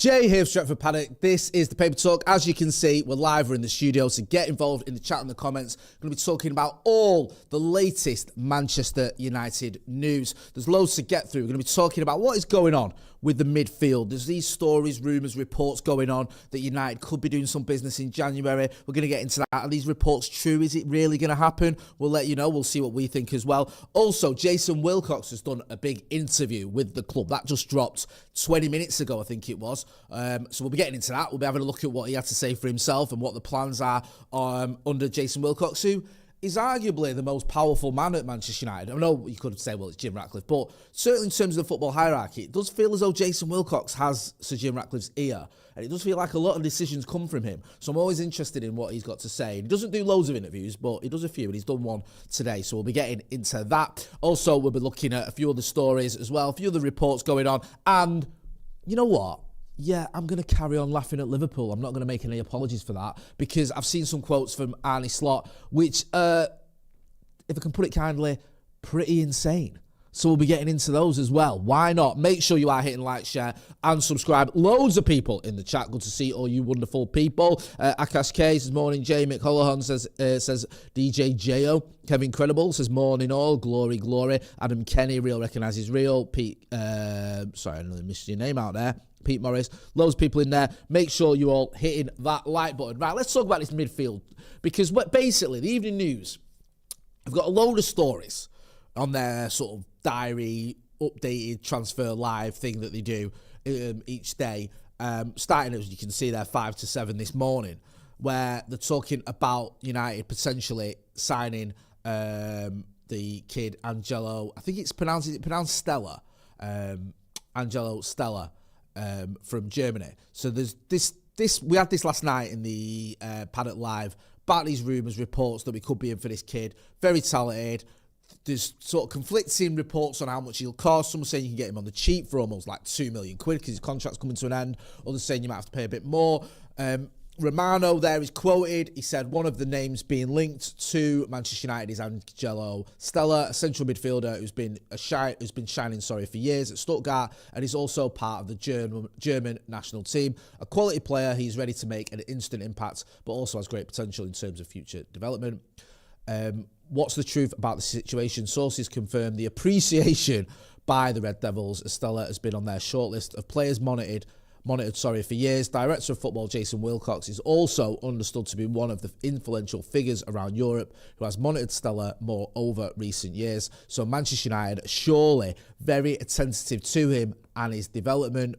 Jay here, Stretford Paddock. This is the Paper Talk. As you can see, we're live, we're in the studio, so get involved in the chat and the comments. We're going to be talking about all the latest Manchester United news. There's loads to get through. We're going to be talking about what is going on with the midfield. There's these stories, rumours, reports going on that United could be doing some business in January. We're going to get into that. Are these reports true? Is it really going to happen? We'll let you know. We'll see what we think as well. Also, Jason Wilcox has done a big interview with the club. That just dropped 20 minutes ago, I think it was. So we'll be getting into that. We'll be having a look at what he had to say for himself and what the plans are under Jason Wilcox, who is arguably the most powerful man at Manchester United. I know you could say, well, it's Jim Ratcliffe, but certainly in terms of the football hierarchy, it does feel as though Jason Wilcox has Sir Jim Ratcliffe's ear, and it does feel like a lot of decisions come from him. So I'm always interested in what he's got to say. He doesn't do loads of interviews, but he does a few, and he's done one today, so we'll be getting into that. Also, we'll be looking at a few other stories as well, a few other reports going on, and you know what? Yeah, I'm going to carry on laughing at Liverpool. I'm not going to make any apologies for that, because I've seen some quotes from Arne Slot, which, if I can put it kindly, pretty insane. So we'll be getting into those as well. Why not? Make sure you are hitting like, share, and subscribe. Loads of people in the chat. Good to see all you wonderful people. Akash K says, morning, Jay. Mick Holohan says DJ Jo. Kevin Credible says, morning all. Glory, glory. Adam Kenny, real recognises real. Pete, sorry, I nearly missed your name out there. Pete Morris, loads of people in there. Make sure you all hitting that like button. Right, let's talk about this midfield, because basically the Evening News have got a load of stories on their sort of diary, updated transfer live thing that they do each day, starting as you can see there 5 to 7 this morning, where they're talking about United potentially signing the kid Angelo, I think it's pronounced Stella, Angelo Stiller, from Germany. So there's this we had this last night in the Paddock Live about these rumours, reports that we could be in for this kid. Very talented. There's sort of conflicting reports on how much he'll cost. Some saying you can get him on the cheap for almost like £2 million because his contract's coming to an end. Others saying you might have to pay a bit more. Romano there is quoted. He said one of the names being linked to Manchester United is Angelo Stiller, a central midfielder who's been shining for years at Stuttgart, and is also part of the German national team. A quality player, he's ready to make an instant impact, but also has great potential in terms of future development. What's the truth about the situation? Sources confirm the appreciation by the Red Devils as Stella has been on their shortlist of players monitored for years. Director of Football Jason Wilcox is also understood to be one of the influential figures around Europe who has monitored Stella more over recent years. So Manchester United surely very attentive to him and his development.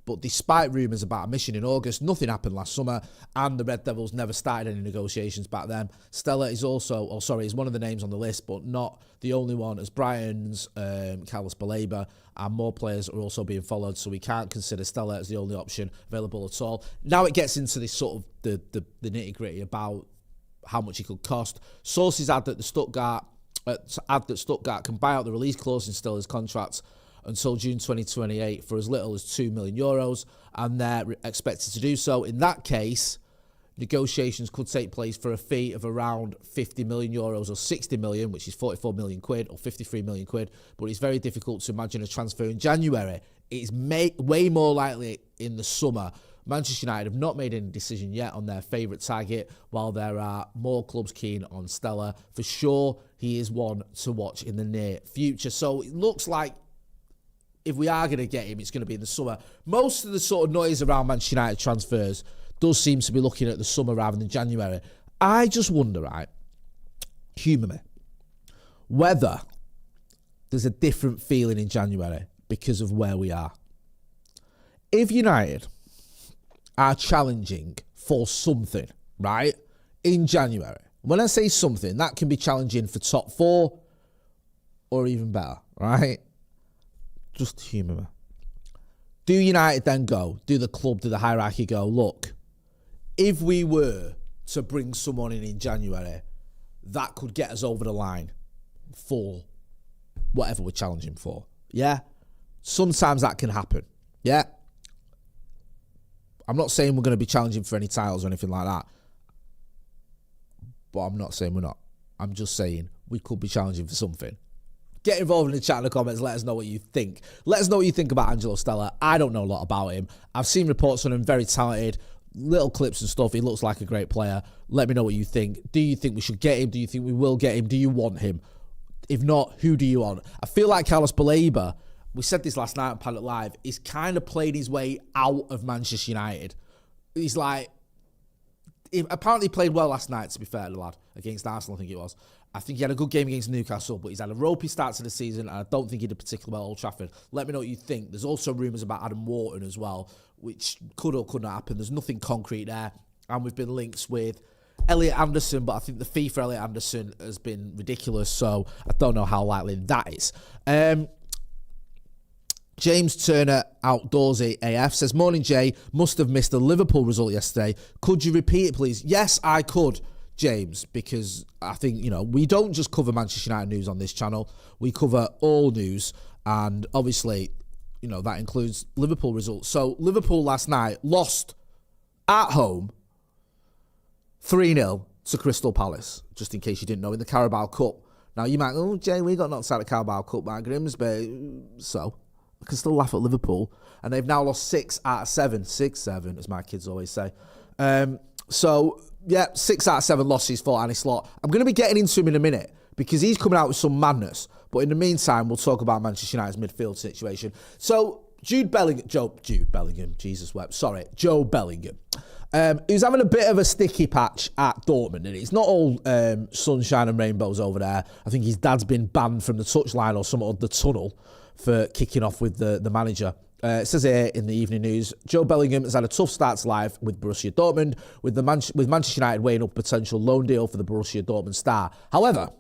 But despite rumours about a mission in August, nothing happened last summer, and the Red Devils never started any negotiations back then. Stella is is one of the names on the list, but not the only one, as Brighton's Carlos Baleba and more players are also being followed, so we can't consider Stella as the only option available at all. Now it gets into this sort of the nitty-gritty about how much it could cost. Sources add that Stuttgart can buy out the release clause in Stella's contract until June 2028 for as little as €2 million, and they're expected to do so. In that case, negotiations could take place for a fee of around €50 million or 60 million, which is 44 million quid or 53 million quid, but it's very difficult to imagine a transfer in January. It's way more likely in the summer. Manchester United have not made any decision yet on their favourite target, while there are more clubs keen on Stella. For sure, he is one to watch in the near future. So it looks like if we are going to get him, it's going to be in the summer. Most of the sort of noise around Manchester United transfers does seem to be looking at the summer rather than January. I just wonder, right, humour me, whether there's a different feeling in January because of where we are. If United are challenging for something, right, in January, when I say something, that can be challenging for top 4 or even better, right? Just humour me. Do United then go, do the club, do the hierarchy go, look, if we were to bring someone in January, that could get us over the line for whatever we're challenging for. Yeah? Sometimes that can happen. Yeah? I'm not saying we're going to be challenging for any titles or anything like that. But I'm not saying we're not. I'm just saying we could be challenging for something. Get involved in the chat in the comments. Let us know what you think. Let us know what you think about Angelo Stiller. I don't know a lot about him. I've seen reports on him, very talented, little clips and stuff. He looks like a great player. Let me know what you think. Do you think we should get him? Do you think we will get him? Do you want him? If not, who do you want? I feel like Carlos Baleba, we said this last night on Paddock Live, he's kind of played his way out of Manchester United. He's like, he apparently played well last night, to be fair, the lad, against Arsenal, I think it was. I think he had a good game against Newcastle, but he's had a ropey start to the season, and I don't think he did particularly well at Old Trafford. Let me know what you think. There's also rumours about Adam Wharton as well, which could or could not happen. There's nothing concrete there, and we've been linked with Elliot Anderson, but I think the fee for Elliot Anderson has been ridiculous, so I don't know how likely that is. James Turner Outdoorsy AF says, morning Jay, must have missed the Liverpool result yesterday. Could you repeat it, please? Yes, I could, James, because I think, we don't just cover Manchester United news on this channel. We cover all news, and obviously, that includes Liverpool results. So Liverpool last night lost at home 3-0 to Crystal Palace, just in case you didn't know, in the Carabao Cup. Now, you might go, Jay, we got knocked out of the Carabao Cup by Grimsby. So, I can still laugh at Liverpool. And they've now lost 6 out of 7. 6-7, as my kids always say. 6 out of 7 losses for Arne Slot. I'm going to be getting into him in a minute because he's coming out with some madness. But in the meantime, we'll talk about Manchester United's midfield situation. So, Jobe Bellingham, Jobe Bellingham. He was having a bit of a sticky patch at Dortmund, and it's not all sunshine and rainbows over there. I think his dad's been banned from the touchline or some of the tunnel for kicking off with the manager. It says here in the evening news, Jobe Bellingham has had a tough start to life with Borussia Dortmund, with Manchester United weighing up a potential loan deal for the Borussia Dortmund star. However,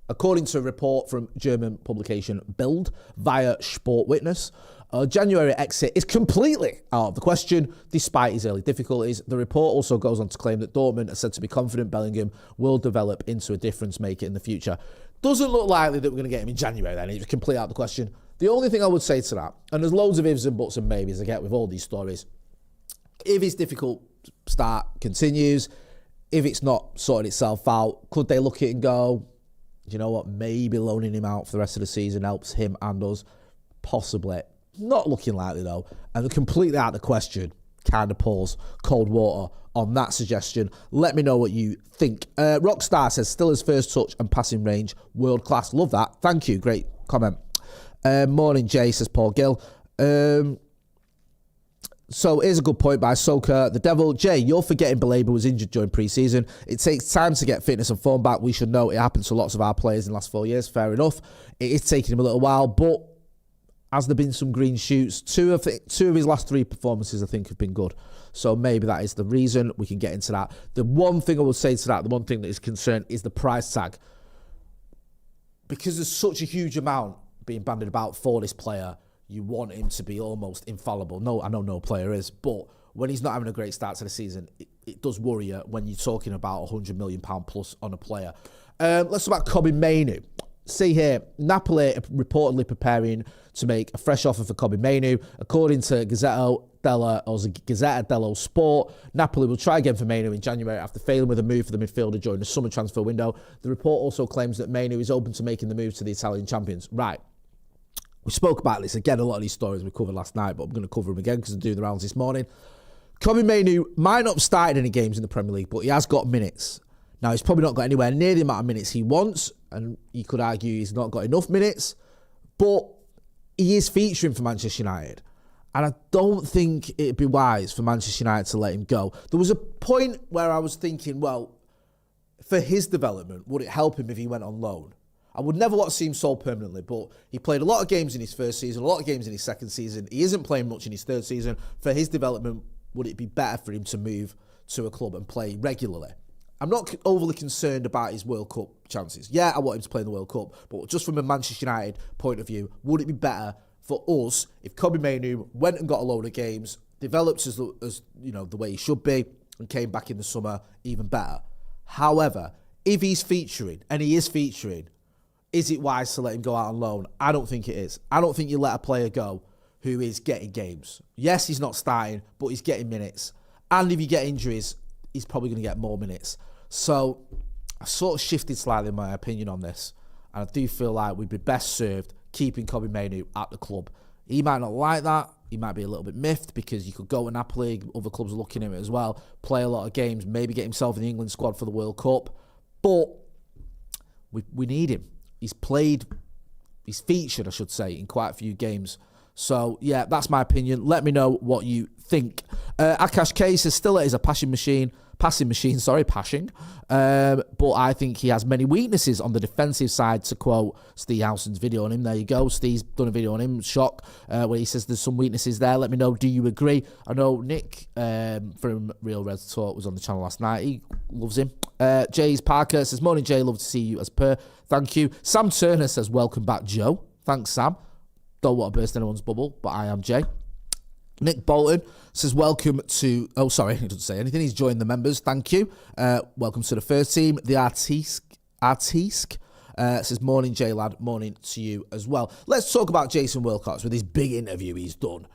according to a report from German publication Bild via Sport Witness, a January exit is completely out of the question, despite his early difficulties. The report also goes on to claim that Dortmund are said to be confident Bellingham will develop into a difference maker in the future. Doesn't look likely that we're going to get him in January then. It's completely out of the question. The only thing I would say to that, and there's loads of ifs and buts and maybes I get with all these stories, if his difficult start continues, if it's not sorted itself out, could they look at it and go, you know what, maybe loaning him out for the rest of the season helps him and us? Possibly. Not looking likely though, and completely out of the question. Kind of pours cold water on that suggestion. Let me know what you think. Rockstar says, still his first touch and passing range, world class. Love that. Thank you. Great comment. Morning, Jay, says Paul Gill. So here's a good point by Soka. The Devil, Jay, you're forgetting Baleba was injured during pre-season. It takes time to get fitness and form back. We should know it happened to lots of our players in the last 4 years. Fair enough. It is taking him a little while, but has there been some green shoots? Two of his last 3 performances, I think, have been good. So maybe that is the reason. We can get into that. The one thing I would say to that, the one thing that is concerned is the price tag. Because there's such a huge amount being bandied about for this player, you want him to be almost infallible. No, I know no player is, but when he's not having a great start to the season, it does worry you when you're talking about £100 million plus on a player. Let's talk about Kobbie Mainoo. See here, Napoli are reportedly preparing to make a fresh offer for Kobbie Mainoo. According to Gazzetta dello Sport, Napoli will try again for Mainoo in January after failing with a move for the midfielder during the summer transfer window. The report also claims that Mainoo is open to making the move to the Italian champions. Right. We spoke about this again, a lot of these stories we covered last night, but I'm going to cover them again because I'm doing the rounds this morning. Kobbie Mainoo might not have started any games in the Premier League, but he has got minutes. Now, he's probably not got anywhere near the amount of minutes he wants, and you could argue he's not got enough minutes, but he is featuring for Manchester United. And I don't think it'd be wise for Manchester United to let him go. There was a point where I was thinking, well, for his development, would it help him if he went on loan? I would never want to see him sold permanently, but he played a lot of games in his first season, a lot of games in his second season. He isn't playing much in his third season. For his development, would it be better for him to move to a club and play regularly? I'm not overly concerned about his World Cup chances. Yeah, I want him to play in the World Cup, but just from a Manchester United point of view, would it be better for us if Kobbie Mainoo went and got a load of games, developed as you know the way he should be, and came back in the summer even better? However, if he's featuring, and he is featuring, is it wise to let him go out on loan? I don't think it is. I don't think you let a player go who is getting games. Yes, he's not starting, but he's getting minutes. And if you get injuries, he's probably going to get more minutes. So I sort of shifted slightly in my opinion on this. And I do feel like we'd be best served keeping Kobbie Mainoo at the club. He might not like that. He might be a little bit miffed because you could go to Napoli, other clubs are looking at him as well, play a lot of games, maybe get himself in the England squad for the World Cup. But we need him. He's featured, I should say, in quite a few games. So, yeah, that's my opinion. Let me know what you think. Akash K says Stiller is a passing machine. But I think he has many weaknesses on the defensive side, to quote Steve Howson's video on him. There you go. Steve's done a video on him, Shock, where he says there's some weaknesses there. Let me know, do you agree? I know Nick from Real Reds Talk was on the channel last night. He loves him. Jay's Parker says, morning, Jay. Love to see you as per. Thank you. Sam Turner says, welcome back, Joe. Thanks, Sam. Don't want to burst anyone's bubble, but I am Jay. Nick Bolton says, welcome to... Oh, sorry, he doesn't say anything. He's joined the members. Thank you. Welcome to the first team. The Artisk says, morning, Jay, lad. Morning to you as well. Let's talk about Jason Wilcox with his big interview he's done.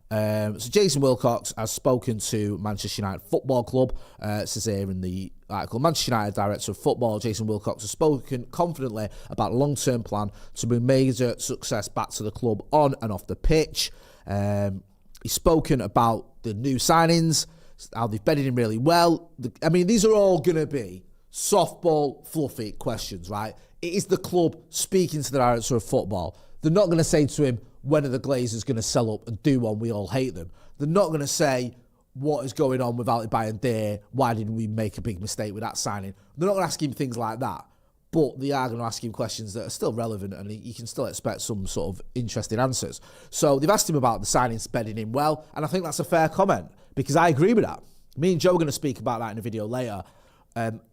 So Jason Wilcox has spoken to Manchester United Football Club. It says here in the article, Manchester United Director of Football, Jason Wilcox, has spoken confidently about a long-term plan to bring major success back to the club on and off the pitch. He's spoken about the new signings, how they've bedded in really well. These are all going to be softball, fluffy questions, right? It is the club speaking to the Director of Football. They're not going to say to him, when are the Glazers going to sell up and do one? We all hate them. They're not going to say, what is going on with Ali Bayandeh? Why didn't we make a big mistake with that signing? They're not going to ask him things like that. But they are going to ask him questions that are still relevant, and you can still expect some sort of interesting answers. So they've asked him about the signings bedding in well, and I think that's a fair comment, because I agree with that. Me and Joe are going to speak about that in a video later.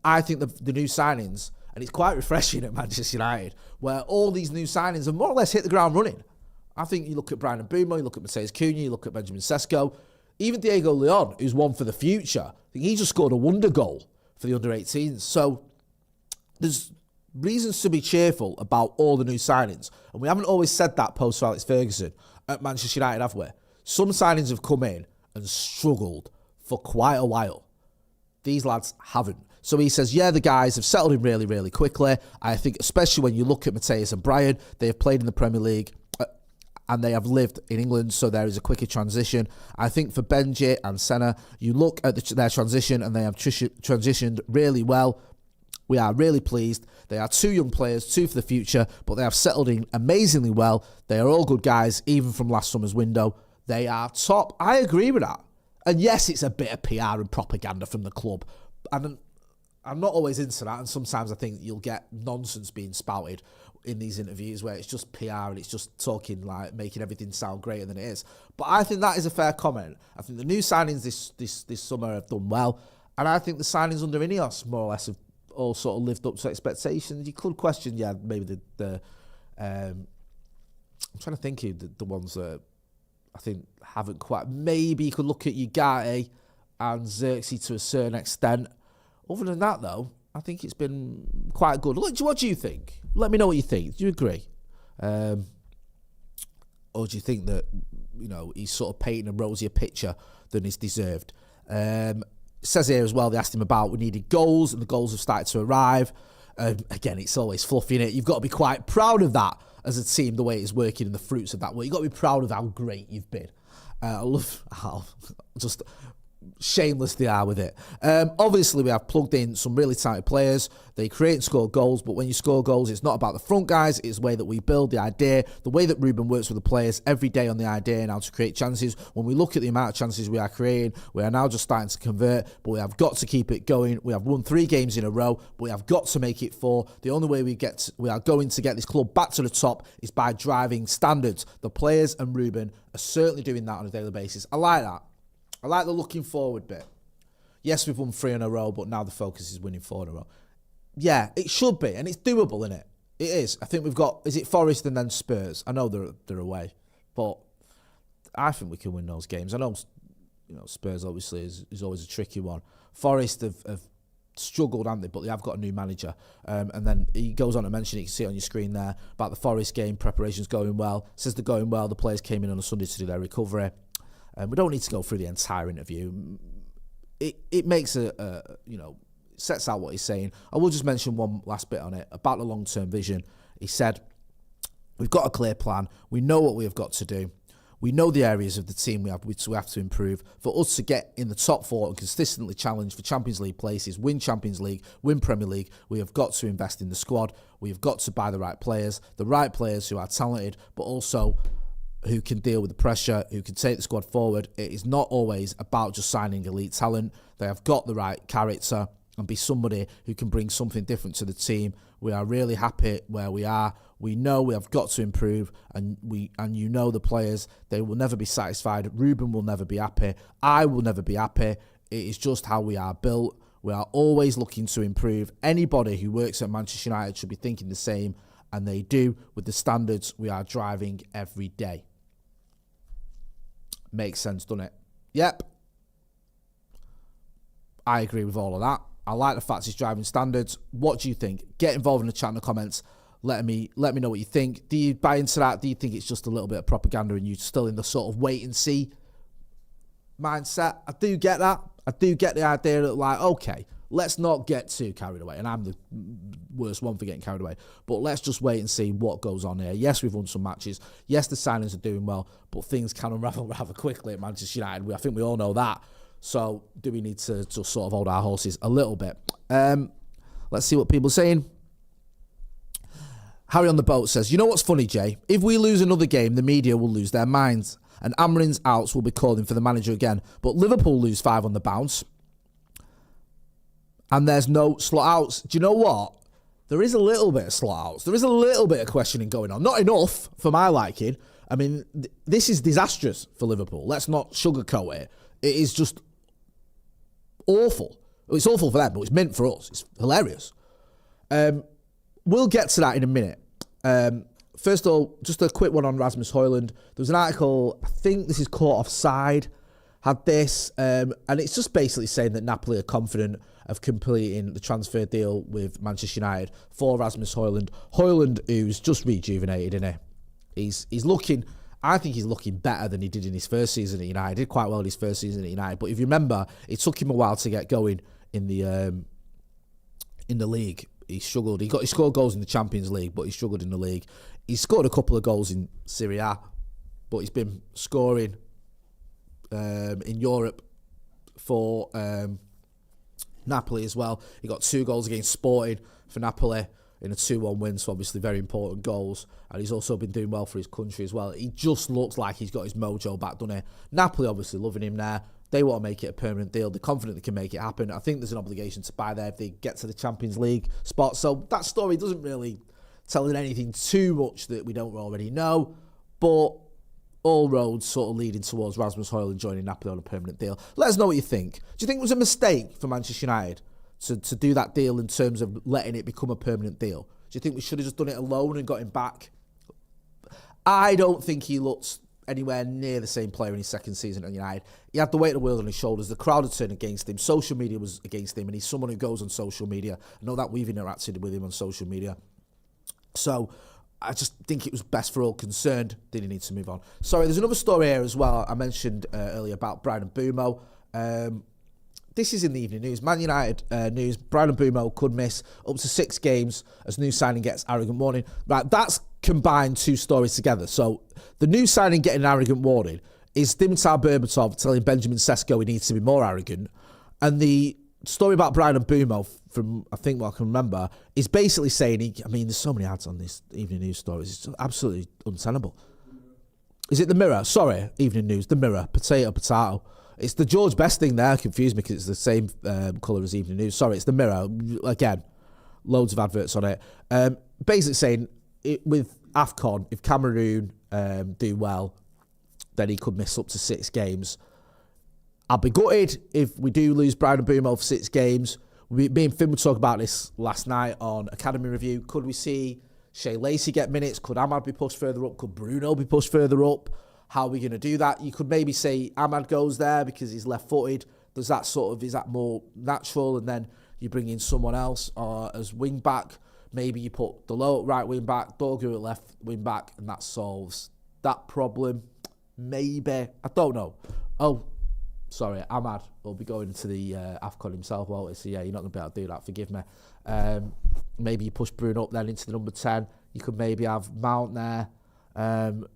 I think the new signings, and it's quite refreshing at Manchester United, where all these new signings have more or less hit the ground running. I think you look at Brian Mbeumo, you look at Matheus Cunha, you look at Benjamin Sesko, even Diego Leon, who's one for the future. I think he just scored a wonder goal for the under-18s. So there's reasons to be cheerful about all the new signings. And we haven't always said that post Alex Ferguson at Manchester United, have we? Some signings have come in and struggled for quite a while. These lads haven't. So he says, yeah, the guys have settled in really, really quickly. I think especially when you look at Matheus and Brian, they have played in the Premier League and they have lived in England, so there is a quicker transition. I think for Benji and Senna, you look at their transition and they have transitioned really well. We are really pleased. They are two young players, two for the future, but they have settled in amazingly well. They are all good guys, even from last summer's window. They are top. I agree with that. And yes, it's a bit of PR and propaganda from the club. And I'm not always into that, and sometimes I think you'll get nonsense being spouted in these interviews where it's just PR and it's just talking, like, making everything sound greater than it is. But I think that is a fair comment. I think the new signings this summer have done well, and I think the signings under Ineos more or less have all sort of lived up to expectations. You could question, yeah, maybe I'm trying to think of the ones that I think haven't quite. Maybe you could look at Ugarte and Xerxes to a certain extent. Other than that, though, I think it's been quite good. Look, what do you think? Let me know what you think. Do you agree? Or do you think that, he's sort of painting a rosier picture than he's deserved? It says here as well, they asked him about we needed goals, and the goals have started to arrive. Again, it's always fluffy, innit? You've got to be quite proud of that as a team, the way it's working and the fruits of that. Well, you've got to be proud of how great you've been. I love how just shameless they are with it. Obviously, we have plugged in some really talented players. They create and score goals, but when you score goals, it's not about the front guys. It's the way that we build the idea, the way that Ruben works with the players every day on the idea and how to create chances. When we look at the amount of chances we are creating, we are now just starting to convert, but we have got to keep it going. We have won 3 games in a row, but we have got to make it 4. The only way we are going to get this club back to the top is by driving standards. The players and Ruben are certainly doing that on a daily basis. I like that. I like the looking forward bit. Yes, we've won 3 in a row, but now the focus is winning 4 in a row. Yeah, it should be, and it's doable, isn't it? It is. I think we've got, is it Forest and then Spurs? I know they're away, but I think we can win those games. I know, Spurs obviously is always a tricky one. Forest have struggled, haven't they? But they have got a new manager. And then he goes on to mention, you can see it on your screen there, about the Forest game, preparation's going well. Says they're going well. The players came in on a Sunday to do their recovery. We don't need to go through the entire interview. It makes sets out what he's saying. I will just mention one last bit on it about the long-term vision. He said, we've got a clear plan. We know what we have got to do. We know the areas of the team we have to improve. For us to get in the top four and consistently challenge for Champions League places, win Champions League, win Premier League, we have got to invest in the squad. We have got to buy the right players who are talented, but also who can deal with the pressure, who can take the squad forward. It is not always about just signing elite talent. They have got the right character and be somebody who can bring something different to the team. We are really happy where we are. We know we have got to improve, and you know the players, they will never be satisfied. Ruben will never be happy. I will never be happy. It is just how we are built. We are always looking to improve. Anybody who works at Manchester United should be thinking the same, and they do with the standards we are driving every day. Makes sense, doesn't it? Yep. I agree with all of that. I like the fact he's driving standards. What do you think? Get involved in the chat in the comments. Let me know what you think. Do you buy into that? Do you think it's just a little bit of propaganda and you're still in the sort of wait and see mindset? I do get that. I do get the idea that, like, okay, let's not get too carried away. And I'm the worst one for getting carried away. But let's just wait and see what goes on here. Yes, we've won some matches. Yes, the signings are doing well. But things can unravel rather quickly at Manchester United. I think we all know that. So do we need to just sort of hold our horses a little bit? Let's see what people are saying. Harry on the boat says, you know what's funny, Jay? If we lose another game, the media will lose their minds. And Amorim's outs will be calling for the manager again. But Liverpool lose 5 on the bounce. And there's no slot outs. Do you know what? There is a little bit of slot outs. There is a little bit of questioning going on. Not enough for my liking. I mean, this is disastrous for Liverpool. Let's not sugarcoat it. It is just awful. It's awful for them, but it's meant for us. It's hilarious. We'll get to that in a minute. First of all, just a quick one on Rasmus Hojlund. There was an article, I think this is Caught Offside, had this, and it's just basically saying that Napoli are confident of completing the transfer deal with Manchester United for Rasmus Hojlund. Hojlund, who's just rejuvenated, isn't he? He's looking... I think he's looking better than he did in his first season at United. He did quite well in his first season at United. But if you remember, it took him a while to get going in the league. He struggled. He scored goals in the Champions League, but he struggled in the league. He scored a couple of goals in Serie A, but he's been scoring in Europe for Napoli as well. He got 2 goals against Sporting for Napoli in a 2-1 win, so obviously very important goals. And he's also been doing well for his country as well. He just looks like he's got his mojo back, doesn't he? Napoli obviously loving him there. They want to make it a permanent deal. They're confident they can make it happen. I think there's an obligation to buy there if they get to the Champions League spot. So that story doesn't really tell us anything too much that we don't already know. But all roads sort of leading towards Rasmus Hojlund joining Napoli on a permanent deal. Let us know what you think. Do you think it was a mistake for Manchester United to do that deal in terms of letting it become a permanent deal? Do you think we should have just done it alone and got him back? I don't think he looks anywhere near the same player in his second season at United. He had the weight of the world on his shoulders. The crowd had turned against him. Social media was against him, and he's someone who goes on social media. I know that we've interacted with him on social media. So I just think it was best for all concerned. Did he need to move on? Sorry, there's another story here as well. I mentioned earlier about Bryan Mbeumo. This is in the evening news. Man United news. Bryan Mbeumo could miss up to 6 games as new signing gets arrogant warning. Right, that's combined 2 stories together. So the new signing getting an arrogant warning is Dimitar Berbatov telling Benjamin Sesko he needs to be more arrogant. And the story about Bryan Mbeumo, from I think what I can remember, is basically saying, there's so many ads on this evening news stories. It's absolutely untenable. Is it the Mirror? Sorry, evening news. The Mirror. Potato. It's the George Best thing there. Confused me because it's the same colour as evening news. Sorry, it's the Mirror. Again, loads of adverts on it. Basically saying, with AFCON, if Cameroon do well, then he could miss up to 6 games. I'll be gutted if we do lose Bryan Mbeumo for 6 games. Me and Finn would talk about this last night on Academy Review. Could we see Shea Lacey get minutes? Could Ahmad be pushed further up? Could Bruno be pushed further up? How are we going to do that? You could maybe say Ahmad goes there because he's left-footed. Is that more natural? And then you bring in someone else as wing-back. Maybe you put Dalot at right wing-back, Dorgu at left wing-back, and that solves that problem. Maybe. I don't know. Oh, sorry, Ahmad will be going to the AFCON himself, won't he? So, yeah, you're not going to be able to do that. Forgive me. Maybe you push Bruno up then into the number 10. You could maybe have Mount there.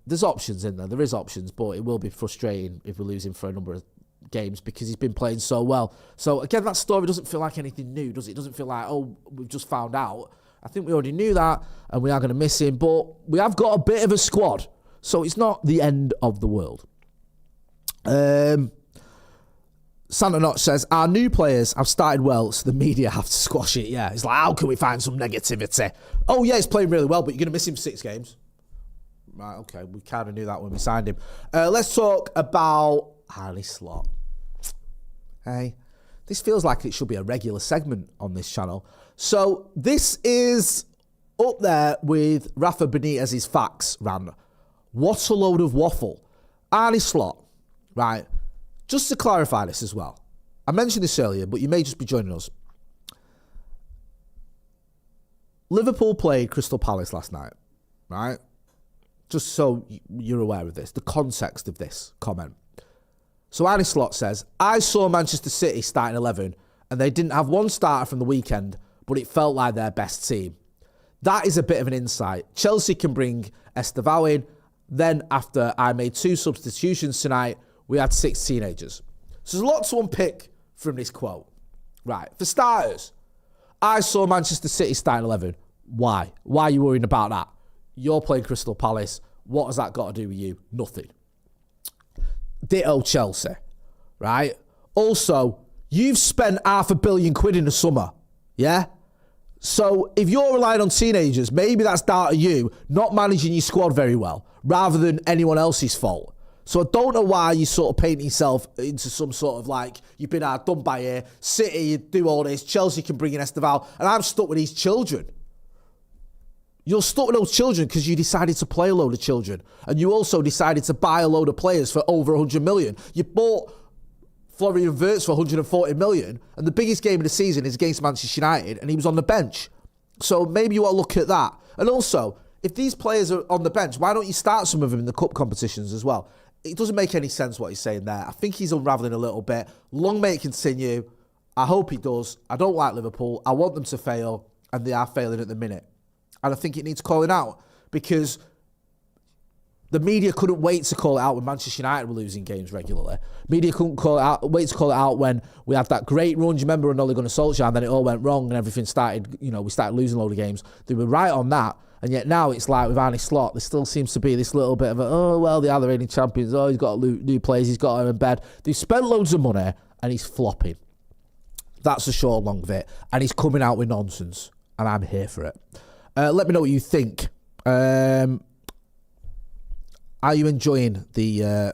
There's options in there. There is options, but it will be frustrating if we lose him for a number of games because he's been playing so well. So again, that story doesn't feel like anything new, does it? It doesn't feel like, oh, we've just found out. I think we already knew that, and we are going to miss him. But we have got a bit of a squad, so it's not the end of the world. Santa Notch says, our new players have started well, so the media have to squash it. Yeah, it's like, how can we find some negativity? Oh, yeah, he's playing really well, but you're going to miss him 6 games. Right, okay, we kind of knew that when we signed him. Let's talk about Arne Slot. Hey, this feels like it should be a regular segment on this channel. So this is up there with Rafa Benitez's facts rant. What a load of waffle. Arne Slot, right? Just to clarify this as well. I mentioned this earlier, but you may just be joining us. Liverpool played Crystal Palace last night, right? Just so you're aware of this, the context of this comment. So Arne Slot says, I saw Manchester City starting 11 and they didn't have one starter from the weekend, but it felt like their best team. That is a bit of an insight. Chelsea can bring Estevao in. Then after I made 2 substitutions tonight, we had 6 teenagers. So there's a lot to unpick from this quote. Right, for starters, I saw Manchester City starting 11. Why? Why are you worrying about that? You're playing Crystal Palace. What has that got to do with you? Nothing. Ditto Chelsea, right? Also, you've spent £500 million in the summer, yeah? So if you're relying on teenagers, maybe that's down to you not managing your squad very well, rather than anyone else's fault. So I don't know why you sort of paint yourself into some sort of like, you've been done by here, City, you do all this, Chelsea can bring in Estevao, and I'm stuck with these children. You're stuck with those children because you decided to play a load of children. And you also decided to buy a load of players for over 100 million. You bought Florian Wirtz for 140 million, and the biggest game of the season is against Manchester United, and he was on the bench. So maybe you want to look at that. And also, if these players are on the bench, why don't you start some of them in the cup competitions as well? It doesn't make any sense what he's saying there. I think he's unravelling a little bit. Long may it continue. I hope he does. I don't like Liverpool. I want them to fail, and they are failing at the minute. And I think it needs calling out because the media couldn't wait to call it out when Manchester United were losing games regularly. Media couldn't wait to call it out when we had that great run. Do you remember when Ole Gunnar Solskjaer, and then it all went wrong and everything started, we started losing a load of games. They were right on that. And yet now it's like with Arne Slot, there still seems to be this little bit of they are the reigning champions. Oh, he's got new players. He's got them in bed. They've spent loads of money and he's flopping. That's the short and long of it. And he's coming out with nonsense. And I'm here for it. Let me know what you think. Are you enjoying the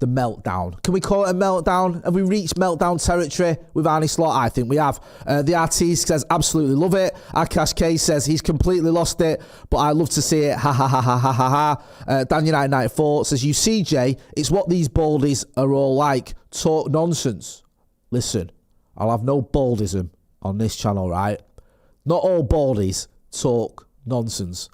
meltdown? Can we call it a meltdown? Have we reached meltdown territory with Arne Slot? I think we have. The artiste says, absolutely love it. Akash K says, he's completely lost it, but I love to see it. Ha ha ha ha ha ha ha. Dan United 94 says, you see, Jay, it's what these baldies are all like. Talk nonsense. Listen, I'll have no baldism on this channel, right? Not all baldies talk nonsense,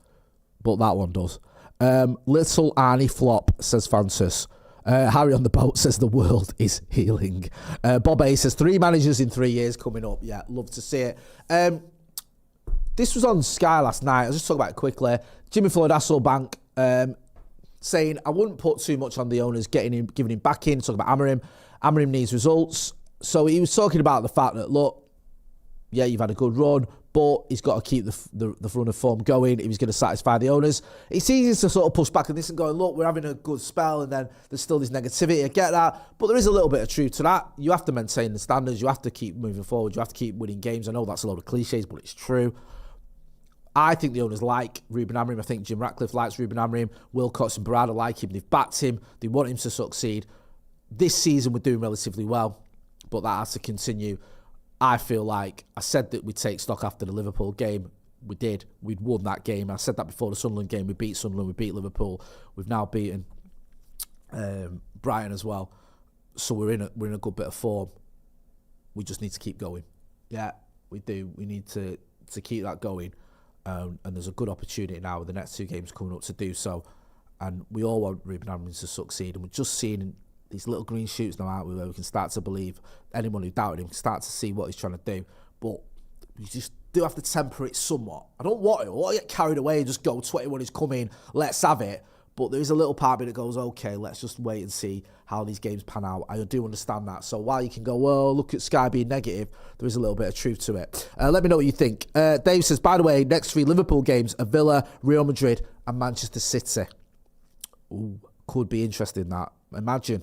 but that one does. Little Arnie flop, says Francis. Harry on the boat says the world is healing. Bob A says 3 managers in 3 years coming up. Yeah, love to see it. This was on Sky last night. I'll just talk about it quickly. Jimmy Floyd Hasselbank saying I wouldn't put too much on the owners giving him back in. Talking about Amorim. Amorim needs results. So he was talking about the fact that, look, yeah, you've had a good run, but he's got to keep the run of form going if he's going to satisfy the owners. It's easy to sort of push back on this and going, look, we're having a good spell, and then there's still this negativity. I get that, but there is a little bit of truth to that. You have to maintain the standards. You have to keep moving forward. You have to keep winning games. I know that's a load of cliches, but it's true. I think the owners like Ruben Amorim. I think Jim Ratcliffe likes Ruben Amorim. Wilcox and Barada like him. They've backed him. They want him to succeed. This season, we're doing relatively well, but that has to continue. I feel like I said that we'd take stock after the Liverpool game. We did. We'd won that game. I said that before the Sunderland game. We beat Sunderland. We beat Liverpool. We've now beaten Brighton as well. So we're in a good bit of form. We just need to keep going. Yeah, we do. We need to keep that going. And there's a good opportunity now with the next 2 games coming up to do so. And we all want Ruben Amorim to succeed. And we're just seeing these little green shoots now, aren't we, where we can start to believe anyone who doubted him can start to see what he's trying to do. But we just do have to temper it somewhat. I don't want to get carried away and just go 21 is coming, let's have it. But there is a little part of me that goes, okay, let's just wait and see how these games pan out. I do understand that. So while you can go, well, look at Sky being negative, there is a little bit of truth to it. Let me know what you think. Dave says, by the way, next 3 Liverpool games are Villa, Real Madrid and Manchester City. Ooh, could be interesting, that. Imagine.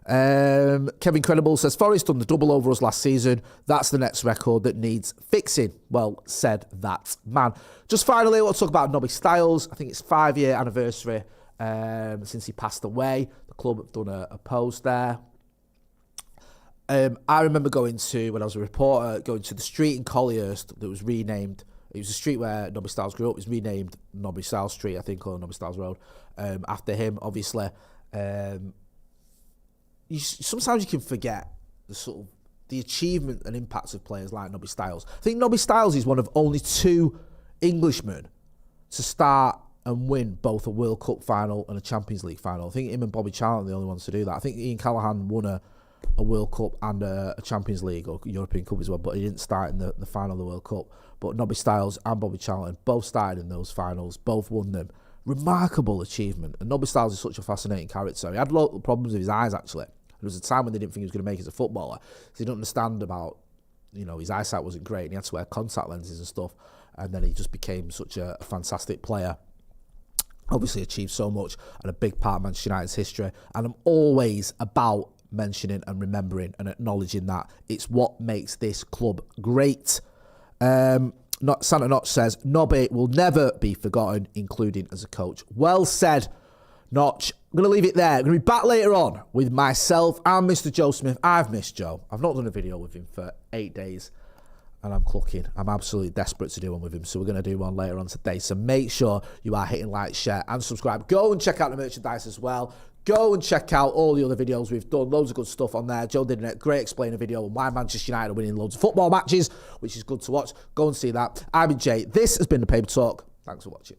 Kevin Credible says, Forest done the double over us last season. That's the next record that needs fixing. Well said, that man. Just finally, I want to talk about Nobby Stiles. I think it's 5-year anniversary since he passed away. The club have done a post there. I remember when I was a reporter, going to the street in Collyhurst that was renamed. It was a street where Nobby Stiles grew up. It was renamed Nobby Stiles Street, I think, or Nobby Stiles Road, after him, obviously. Sometimes you can forget the achievement and impacts of players like Nobby Stiles. I think Nobby Stiles is one of only 2 Englishmen to start and win both a World Cup final and a Champions League final. I think him and Bobby Charlton are the only ones to do that. I think Ian Callaghan won a World Cup and a Champions League or European Cup as well, but he didn't start in the final of the World Cup. But Nobby Stiles and Bobby Charlton both started in those finals, both won them. Remarkable achievement. And Nobby Stiles is such a fascinating character. He had a lot of problems with his eyes, actually. There was a time when they didn't think he was going to make it as a footballer. So he didn't understand about, his eyesight wasn't great and he had to wear contact lenses and stuff. And then he just became such a fantastic player. Obviously achieved so much and a big part of Manchester United's history. And I'm always about mentioning and remembering and acknowledging that. It's what makes this club great. Santa Notch says, Nobby will never be forgotten, including as a coach. Well said, Notch. I'm going to leave it there. I'm going to be back later on with myself and Mr. Joe Smith. I've missed Joe. I've not done a video with him for 8 days and I'm clucking. I'm absolutely desperate to do one with him. So we're going to do one later on today. So make sure you are hitting like, share and subscribe. Go and check out the merchandise as well. Go and check out all the other videos we've done. Loads of good stuff on there. Joe did a great explainer video on why Manchester United are winning loads of football matches, which is good to watch. Go and see that. I've been Jay. This has been The Paper Talk. Thanks for watching.